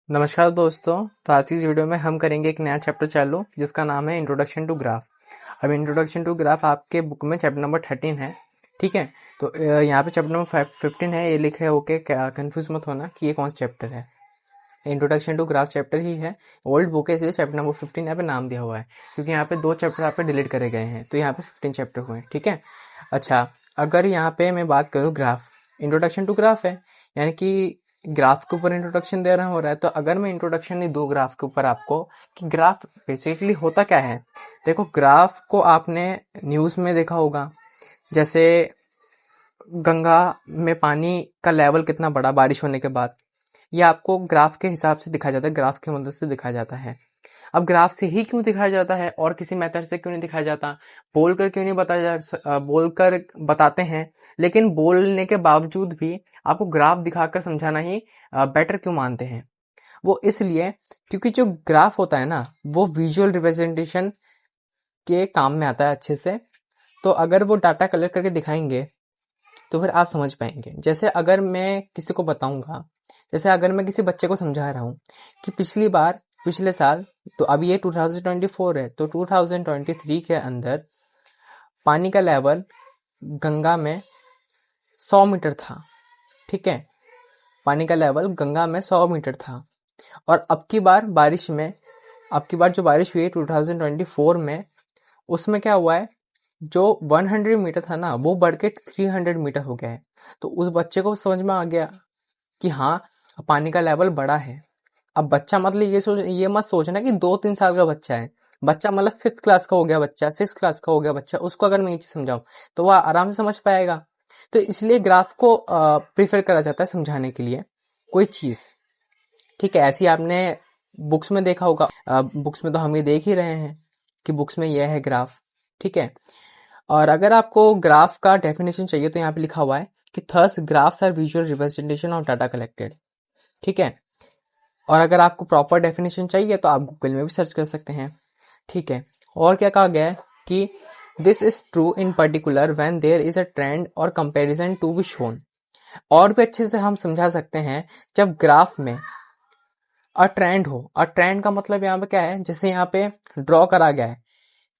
नमस्कार दोस्तों। तो आज की इस वीडियो में हम करेंगे एक नया चैप्टर चालू जिसका नाम है इंट्रोडक्शन टू ग्राफ। अब इंट्रोडक्शन टू ग्राफ आपके बुक में चैप्टर नंबर 13 है। ठीक है, तो यहाँ पे चैप्टर नंबर 15 है, ये लिखे है। ओके, कंफ्यूज मत होना कि ये कौन सा चैप्टर है। इंट्रोडक्शन टू ग्राफ चैप्टर ही है, ओल्ड बुक है, इसलिए चैप्टर नंबर 15 यहाँ पे नाम दिया हुआ है, क्योंकि यहाँ पे 2 चैप्टर यहाँ पे डिलीट करे गए हैं, तो यहाँ पे 15 चैप्टर हुए हैं। ठीक है, अच्छा, अगर यहाँ पे मैं बात करूँ ग्राफ, इंट्रोडक्शन टू ग्राफ है, यानी कि ग्राफ के ऊपर इंट्रोडक्शन दे रहा हो रहा है। तो अगर मैं इंट्रोडक्शन नहीं दूँ ग्राफ के ऊपर आपको कि ग्राफ बेसिकली होता क्या है। देखो, ग्राफ को आपने न्यूज़ में देखा होगा, जैसे गंगा में पानी का लेवल कितना बढ़ा बारिश होने के बाद, ये आपको ग्राफ के हिसाब से दिखाया जाता है, ग्राफ की मदद से दिखाया जाता है। अब ग्राफ से ही क्यों दिखाया जाता है और किसी मेथड से क्यों नहीं दिखाया जाता, बोलकर क्यों नहीं बताया बोलकर बताते हैं, लेकिन बोलने के बावजूद भी आपको ग्राफ दिखाकर समझाना ही बेटर क्यों मानते हैं। वो इसलिए क्योंकि जो ग्राफ होता है ना, वो विजुअल रिप्रेजेंटेशन के काम में आता है अच्छे से। तो अगर वो डाटा कलेक्ट करके दिखाएंगे तो फिर आप समझ पाएंगे। जैसे अगर मैं किसी को बताऊंगा, जैसे अगर मैं किसी बच्चे को समझा रहा हूँ कि पिछले साल, तो अभी ये 2024 है, तो 2023 के अंदर पानी का लेवल गंगा में 100 मीटर था। ठीक है, पानी का लेवल गंगा में 100 मीटर था। और अब की बार जो बारिश हुई है 2024 में, उसमें क्या हुआ है, जो 100 मीटर था ना, वो बढ़ के 300 मीटर हो गया है। तो उस बच्चे को समझ में आ गया कि हाँ, पानी का लेवल बढ़ा है। अब बच्चा मतलब ये मत सोचना कि 2-3 साल का बच्चा है। बच्चा मतलब 5th क्लास का हो गया बच्चा, 6th क्लास का हो गया बच्चा, उसको अगर मैं ये चीज समझाऊं तो वह आराम से समझ पाएगा। तो इसलिए ग्राफ को प्रीफर करा जाता है समझाने के लिए कोई चीज। ठीक है, ऐसी आपने बुक्स में देखा होगा। बुक्स में तो हम ये देख ही रहे हैं कि बुक्स में यह है ग्राफ। ठीक है, और अगर आपको ग्राफ का डेफिनेशन चाहिए तो यहाँ पे लिखा हुआ है कि thus graphs are visual representation of data collected. ठीक है, और अगर आपको प्रॉपर डेफिनेशन चाहिए तो आप गूगल में भी सर्च कर सकते हैं। ठीक है, और क्या कहा गया है कि this is true in particular when there is a trend और कंपैरिजन टू बी शोन। और भी अच्छे से हम समझा सकते हैं जब ग्राफ में अ ट्रेंड हो। अ ट्रेंड का मतलब यहाँ पे क्या है, जैसे यहाँ पे ड्रॉ करा गया है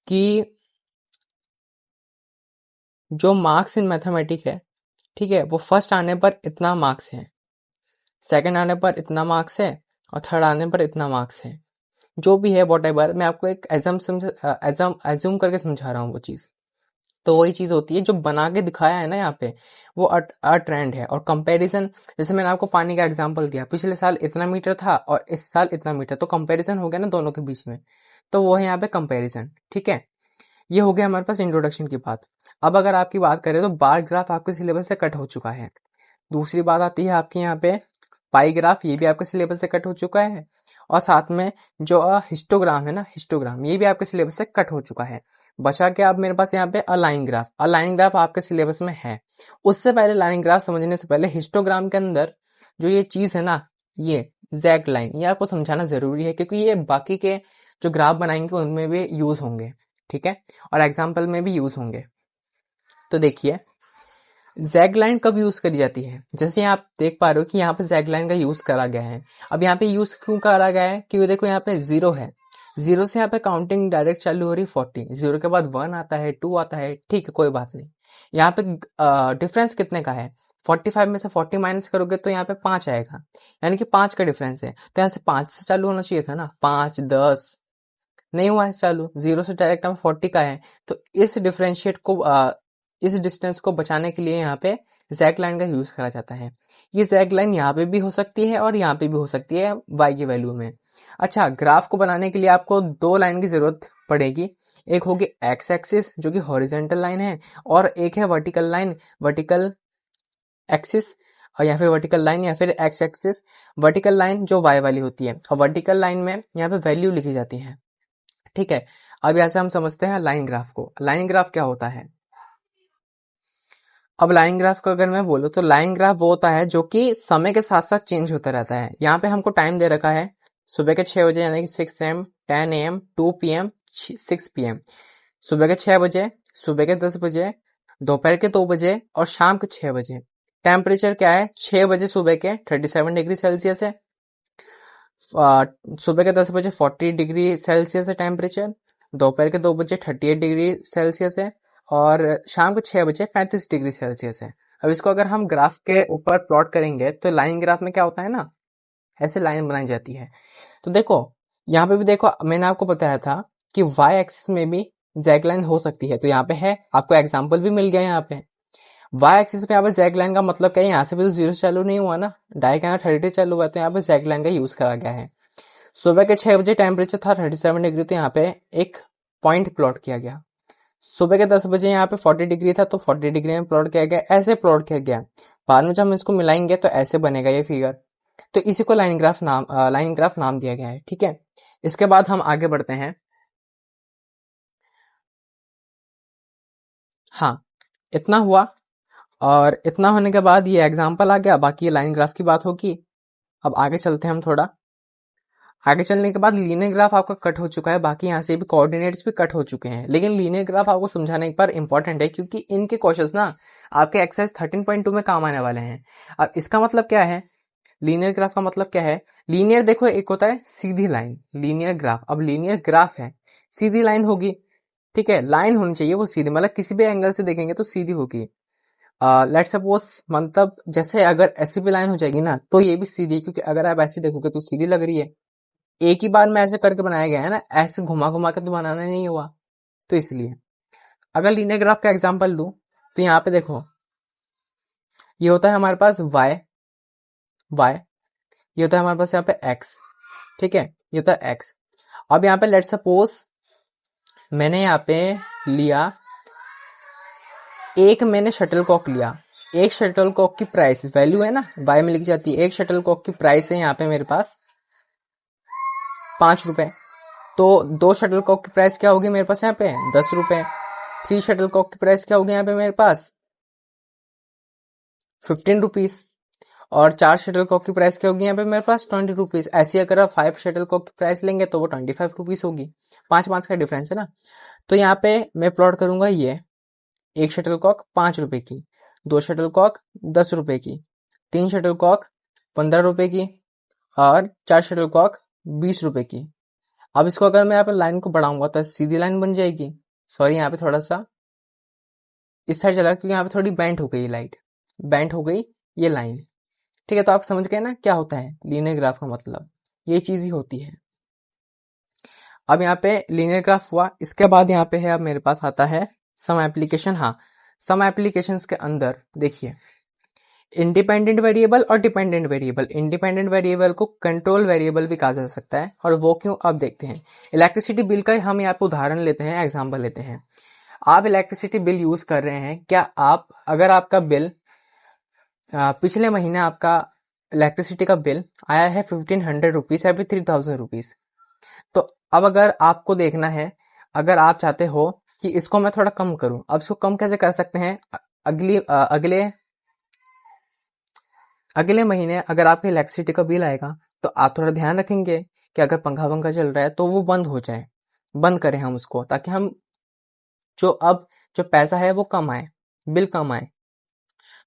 कि जो मार्क्स इन मैथमेटिक है, ठीक है, वो फर्स्ट आने पर इतना मार्क्स है, सेकंड आने पर इतना मार्क्स है, और थर्ड आने पर इतना मार्क्स है। जो भी है वॉट एवर, मैं आपको एक एज्यूम करके समझा रहा हूँ वो चीज़। तो वही चीज़ होती है जो बना के दिखाया है ना यहाँ पे, वो अ ट्रेंड है। और कंपैरिजन, जैसे मैंने आपको पानी का एग्जांपल दिया, पिछले साल इतना मीटर था और इस साल इतना मीटर, तो कंपैरिजन हो गया ना दोनों के बीच में, तो वो है यहाँ पे कंपैरिजन। ठीक है, ये हो गया हमारे पास इंट्रोडक्शन की बात। अब अगर आपकी बात करें तो बार ग्राफ आपके सिलेबस से कट हो चुका है। दूसरी बात आती है आपके यहाँ पे पाई ग्राफ, ये भी आपके सिलेबस से कट हो चुका है। और साथ में जो हिस्टोग्राम है ना, हिस्टोग्राम, ये भी आपके सिलेबस से कट हो चुका है। बचा क्या अब मेरे पास यहाँ पे अलाइन ग्राफ। अलाइन ग्राफ आपके सिलेबस में है। उससे पहले लाइन ग्राफ समझने से पहले हिस्टोग्राम के अंदर जो ये चीज है ना, ये जैक लाइन, ये आपको समझाना जरूरी है, क्योंकि ये बाकी के जो ग्राफ बनाएंगे उनमें भी यूज होंगे। ठीक है, और एग्जाम्पल में भी यूज होंगे। तो देखिए, जैग लाइन कब यूज करी जाती है, जैसे आप देख पा रहे हो कि यहाँ पे जैग लाइन का यूज करा गया है। अब यहाँ पे यूज क्यों करा गया है, क्योंकि देखो यहाँ पे 0 है, 0 से यहाँ पे काउंटिंग डायरेक्ट चालू हो रही 40, 0 के बाद 1 आता है, 2 आता है। ठीक है, कोई बात नहीं। यहाँ पे डिफरेंस कितने का है, 45 में से 40 माइनस करोगे तो यहाँ पे 5 आएगा, यानी कि 5 का डिफरेंस है। तो यहाँ से 5 से चालू होना चाहिए था ना, 5, 10, नहीं हुआ है चालू, 0 से डायरेक्ट यहाँ पे 40 का है। तो इस डिफरेंशिएट को इस डिस्टेंस को बचाने के लिए यहाँ पे जैक लाइन का यूज करा जाता है। ये जैक लाइन यहाँ पे भी हो सकती है और यहाँ पे भी हो सकती है y की वैल्यू में। अच्छा, ग्राफ को बनाने के लिए आपको 2 लाइन की जरूरत पड़ेगी। एक होगी एक्स एक्सिस जो कि हॉरिजेंटल लाइन है, और एक है वर्टिकल लाइन, वर्टिकल एक्सिस, और या फिर वर्टिकल लाइन या फिर एक्स एक्सिस। वर्टिकल लाइन जो y वाली होती है, और वर्टिकल लाइन में यहाँ पे वैल्यू लिखी जाती है। ठीक है, अब यहाँ से हम समझते हैं लाइन ग्राफ को। लाइन ग्राफ क्या होता है। अब लाइन ग्राफ को अगर मैं बोलूँ तो लाइन ग्राफ वो होता है जो कि समय के साथ साथ चेंज होता रहता है। यहाँ पे हमको टाइम दे रखा है सुबह के 6 बजे, यानी कि 6 AM, 10 AM, 2 PM, 6 PM। सुबह के 6 बजे, सुबह के 10 बजे, दोपहर के 2 बजे और शाम के 6 बजे। टेम्परेचर क्या है, 6 बजे सुबह के 37 डिग्री सेल्सियस है, सुबह के 10 बजे 40 डिग्री सेल्सियस है टेम्परेचर, दोपहर के 2 बजे 38 डिग्री सेल्सियस है, और शाम को 6 बजे 35 डिग्री सेल्सियस है। अब इसको अगर हम ग्राफ के ऊपर प्लॉट करेंगे तो लाइन ग्राफ में क्या होता है ना, ऐसे लाइन बनाई जाती है। तो देखो यहाँ पे भी देखो, मैंने आपको बताया था कि वाई एक्सिस में भी जैग लाइन हो सकती है, तो यहाँ पे है, आपको एग्जाम्पल भी मिल गया यहाँ पे। वाई एक्सिस पे यहाँ पे जैग लाइन का मतलब क्या है, यहाँ से भी तो 0 चालू नहीं हुआ ना, डायरेक्ट यहाँ 32 चालू हुआ, तो यहाँ पे जैग लाइन का यूज करा गया है। सुबह के 6 बजे टेम्परेचर था 37 डिग्री, तो यहाँ पे एक पॉइंट प्लॉट किया गया। सुबह के 10 बजे यहाँ पे 40 डिग्री था, तो 40 डिग्री में प्लॉट किया गया, ऐसे प्लॉट किया गया। बाद में जब हम इसको मिलाएंगे तो ऐसे बनेगा ये फिगर, तो इसी को लाइन ग्राफ नाम दिया गया है। ठीक है, इसके बाद हम आगे बढ़ते हैं। हाँ, इतना हुआ, और इतना होने के बाद ये एग्जाम्पल आ गया, बाकी ये लाइन ग्राफ की बात होगी। अब आगे चलते हैं हम थोड़ा। आगे चलने के बाद लीनियर ग्राफ आपका कट हो चुका है, बाकी यहाँ से भी कोऑर्डिनेट्स भी कट हो चुके हैं, लेकिन लीनियर ग्राफ आपको समझाना एक बार इंपॉर्टेंट है, क्योंकि इनके क्वेश्चंस ना आपके एक्सरसाइज 13.2 में काम आने वाले हैं। अब इसका मतलब क्या है, लीनियर ग्राफ का मतलब क्या है, लीनियर देखो एक होता है सीधी लाइन, लीनियर ग्राफ। अब लीनियर ग्राफ है, सीधी लाइन होगी, ठीक है, लाइन होनी चाहिए वो सीधी, मतलब किसी भी एंगल से देखेंगे तो सीधी होगी। लेट सपोज, मतलब जैसे अगर ऐसी भी लाइन हो जाएगी ना तो ये भी सीधी है, क्योंकि अगर आप ऐसे देखोगे तो सीधी लग रही है, एक ही बार में ऐसे करके बनाया गया है ना, ऐसे घुमा घुमा के तो बनाना नहीं हुआ, तो इसलिए। अगर लीनियर ग्राफ का एग्जांपल दूं तो यहाँ पे देखो, ये होता है हमारे पास y, ये होता है हमारे पास यहाँ पे x, ठीक है, ये होता है x। अब यहाँ पे लेट सपोज मैंने यहाँ पे लिया, एक मैंने शटलकॉक लिया, एक शटलकॉक की प्राइस वैल्यू है ना y में लिखी जाती है, एक शटलकॉक की प्राइस है यहाँ पे मेरे पास 5 रुपए, तो 2 शटलकॉक की प्राइस क्या होगी मेरे पास यहाँ पे 10 रुपए, 3 शटलकॉक की प्राइस क्या होगी यहाँ पे मेरे पास 15 रुपीज, और 4 शटलकॉक की प्राइस क्या होगी यहाँ पे मेरे पास 20 रुपीज। ऐसी अगर आप 5 शटलकॉक की प्राइस लेंगे तो वो 25 रुपीज होगी, 5 का डिफरेंस है ना। तो यहाँ पे मैं प्लॉट करूंगा ये, एक शटलकॉक 5 रुपए की, 2 शटलकॉक 10 रुपए की, 3 शटलकॉक 15 रुपए की, और 4 शटलकॉक 20 रुपए की। अब इसको अगर मैं यहाँ पे लाइन को बढ़ाऊंगा तो सीधी लाइन बन जाएगी, सॉरी यहाँ पे थोड़ा सा इस साइड चला क्योंकि यहाँ पे थोड़ी बेंट हो गई, लाइट बेंट हो गई ये लाइन, ठीक है। तो आप समझ गए ना क्या होता है लीनियर ग्राफ का मतलब, ये चीज ही होती है। अब यहाँ पे लीनियर ग्राफ हुआ, इसके बाद यहाँ पे है अब मेरे पास आता है सम एप्लीकेशन। हाँ, सम एप्लीकेशंस के अंदर देखिए इंडिपेंडेंट वेरिएबल और डिपेंडेंट वेरिएबल, इंडिपेंडेंट वेरिएबल को कंट्रोल वेरिएबल भी कहा जा सकता है, और वो क्यों अब देखते हैं। इलेक्ट्रिसिटी बिल का हम यहाँ पे उदाहरण लेते हैं, एग्जाम्पल लेते हैं। आप इलेक्ट्रिसिटी बिल यूज कर रहे हैं, क्या आप अगर आपका बिल पिछले महीने आपका इलेक्ट्रिसिटी का बिल आया है 1500 रुपीज या फिर 3000 रुपीज, तो अब अगर आपको देखना है, अगर आप चाहते हो कि इसको मैं थोड़ा कम करूं, अब इसको कम कैसे कर सकते हैं, अगले महीने अगर आपके इलेक्ट्रिसिटी का बिल आएगा तो आप थोड़ा ध्यान रखेंगे कि अगर पंखा वंखा चल रहा है तो वो बंद हो जाए, बंद करें हम उसको, ताकि हम जो पैसा है वो कम आए, बिल कम आए।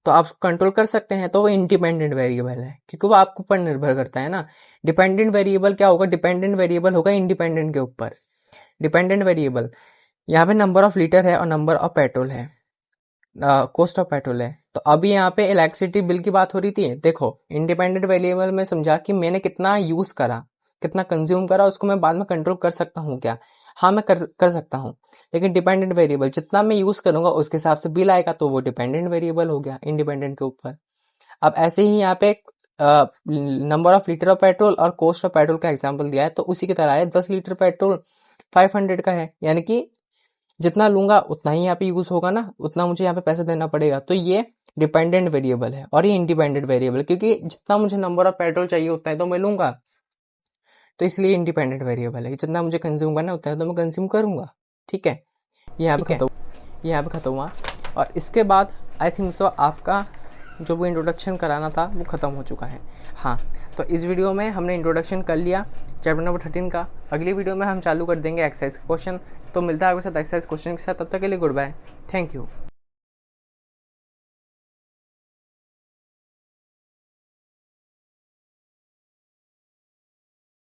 तो आप कंट्रोल कर सकते हैं, तो वो इंडिपेंडेंट वेरिएबल है, क्योंकि वो आपके ऊपर निर्भर करता है ना। डिपेंडेंट वेरिएबल क्या होगा, डिपेंडेंट वेरिएबल होगा इंडिपेंडेंट के ऊपर। डिपेंडेंट वेरिएबल यहाँ पे नंबर ऑफ लीटर है और नंबर ऑफ पेट्रोल है, कॉस्ट ऑफ पेट्रोल है। तो अभी यहाँ पे इलेक्ट्रिसिटी बिल की बात हो रही थी, देखो इंडिपेंडेंट वेरिएबल में समझा कि मैंने कितना यूज करा, कितना कंज्यूम करा, उसको मैं बाद में कंट्रोल कर सकता हूँ क्या, हाँ मैं कर सकता हूँ। लेकिन डिपेंडेंट वेरिएबल जितना मैं यूज करूंगा उसके हिसाब से बिल आएगा, तो वो डिपेंडेंट वेरिएबल हो गया इंडिपेंडेंट के ऊपर। अब ऐसे ही यहाँ पे number of litre of petrol और कॉस्ट ऑफ पेट्रोल का एग्जाम्पल दिया है, तो उसी की तरह है 10 लीटर पेट्रोल 500 का है, यानी कि जितना लूंगा उतना ही यहाँ पे यूज होगा ना, उतना मुझे यहाँ पे पैसा देना पड़ेगा। तो ये डिपेंडेंट वेरिएबल है, और ये इंडिपेंडेंट वेरिएबल, क्योंकि जितना मुझे नंबर ऑफ पेट्रोल चाहिए उतना ही तो मैं लूंगा, तो इसलिए इंडिपेंडेंट वेरिएबल है, जितना मुझे कंज्यूम करना है उतना तो मैं कंज्यूम करूंगा। ठीक है, ये यहाँ पे खत्म हुआ। और इसके बाद आई थिंक सो आपका जो वो इंट्रोडक्शन कराना था वो ख़त्म हो चुका है। हाँ, तो इस वीडियो में हमने इंट्रोडक्शन कर लिया चैप्टर नंबर 13 का। अगली वीडियो में हम चालू कर देंगे एक्सरसाइज क्वेश्चन। तो मिलता है आपके साथ एक्सरसाइज क्वेश्चन के साथ, तब तक के लिए गुड बाय, थैंक यू।